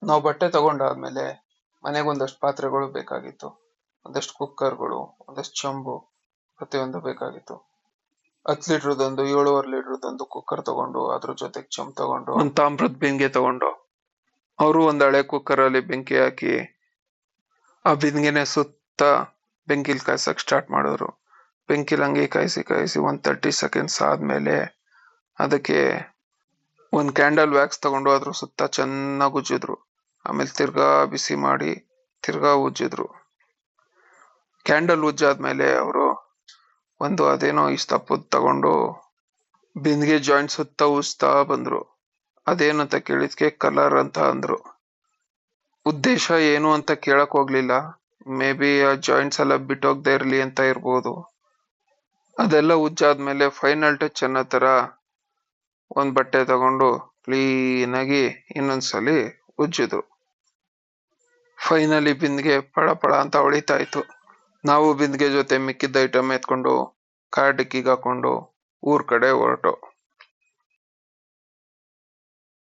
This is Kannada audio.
ನಾವು ಬಟ್ಟೆ ತಗೊಂಡಾದ್ಮೇಲೆ ಮನೆಗೆ ಒಂದಷ್ಟು ಪಾತ್ರೆಗಳು ಬೇಕಾಗಿತ್ತು. ಒಂದಷ್ಟು ಕುಕ್ಕರ್ಗಳು, ಒಂದಷ್ಟು ಚೊಂಬು, ಪ್ರತಿಯೊಂದು ಬೇಕಾಗಿತ್ತು. 10 ಲೀಟರ್ದೊಂದು 7.5 ಲೀಟರ್ದೊಂದು ಕುಕ್ಕರ್ ತಗೊಂಡು ಅದ್ರ ಜೊತೆಗೆ ಚೊಂಬ್ ತಗೊಂಡು ಒಂದ್ ತಾಮ್ರದ ಬೆಂಗೆ ತಗೊಂಡು ಅವರು ಒಂದ್ ಹಳೆ ಕುಕ್ಕರ್ ಅಲ್ಲಿ ಬೆಂಕಿ ಹಾಕಿ ಆ ಬಿಂದಿಗೆನೆ ಸುತ್ತ ಬೆಂಕಿಲ್ ಕಾಯ್ಸಕ್ ಸ್ಟಾರ್ಟ್ ಮಾಡಿದ್ರು. ಬೆಂಕಿಲ್ ಹಂಗೆ ಕಾಯಿಸಿ ಕಾಯಿಸಿ 30 ಸೆಕೆಂಡ್ಸ್ ಆದ್ಮೇಲೆ ಅದಕ್ಕೆ ಒಂದ್ ಕ್ಯಾಂಡಲ್ ವ್ಯಾಕ್ಸ್ ತಗೊಂಡು ಅದ್ರ ಸುತ್ತ ಚೆನ್ನಾಗ್ ಉಜ್ಜಿದ್ರು. ಆಮೇಲೆ ತಿರ್ಗಾ ಬಿಸಿ ಮಾಡಿ ತಿರ್ಗಾ ಉಜ್ಜಿದ್ರು. ಕ್ಯಾಂಡಲ್ ಉಜ್ಜಾದ್ಮೇಲೆ ಅವರು ಒಂದು ಅದೇನೋ ಇಷ್ಟಪದ್ ತಗೊಂಡು ಬಿಂದಿಗೆ ಜಾಯಿಂಟ್ ಸುತ್ತ ಉಜ್ತಾ ಬಂದ್ರು. ಅದೇನಂತ ಕೇಳಿದ್ಕೆ ಕಲರ್ ಅಂತ ಅಂದ್ರು. ಉದ್ದೇಶ ಏನು ಅಂತ ಕೇಳಕ್ ಹೋಗ್ಲಿಲ್ಲ. ಮೇ ಬಿ ಆ ಜಾಯಿಂಟ್ಸ್ ಎಲ್ಲ ಬಿಟ್ಟೋಗ್ದೇ ಇರ್ಲಿ ಅಂತ ಇರ್ಬೋದು. ಅದೆಲ್ಲ ಉಜ್ಜಾದ್ಮೇಲೆ ಫೈನಲ್ ಟಚ್ ಅನ್ನೋ ತರ ಒಂದ್ ಬಟ್ಟೆ ತಗೊಂಡು ಕ್ಲೀನ್ ಆಗಿ ಇನ್ನೊಂದ್ಸಲಿ ಉಜ್ಜಿದ್ರು. ಫೈನಲಿ ಬಿಂದಿಗೆ ಪಳ ಪಳ ಅಂತ ಹೊಳಿತಾ ಇತ್ತು. ನಾವು ಬಿಂದಿಗೆ ಜೊತೆ ಮಿಕ್ಕಿದ್ದ ಐಟಮ್ ಎತ್ಕೊಂಡು ಕಾರ್ ಡಿಕ್ಕಿಗೆ ಹಾಕೊಂಡು ಊರ್ ಕಡೆ ಹೊರಟು.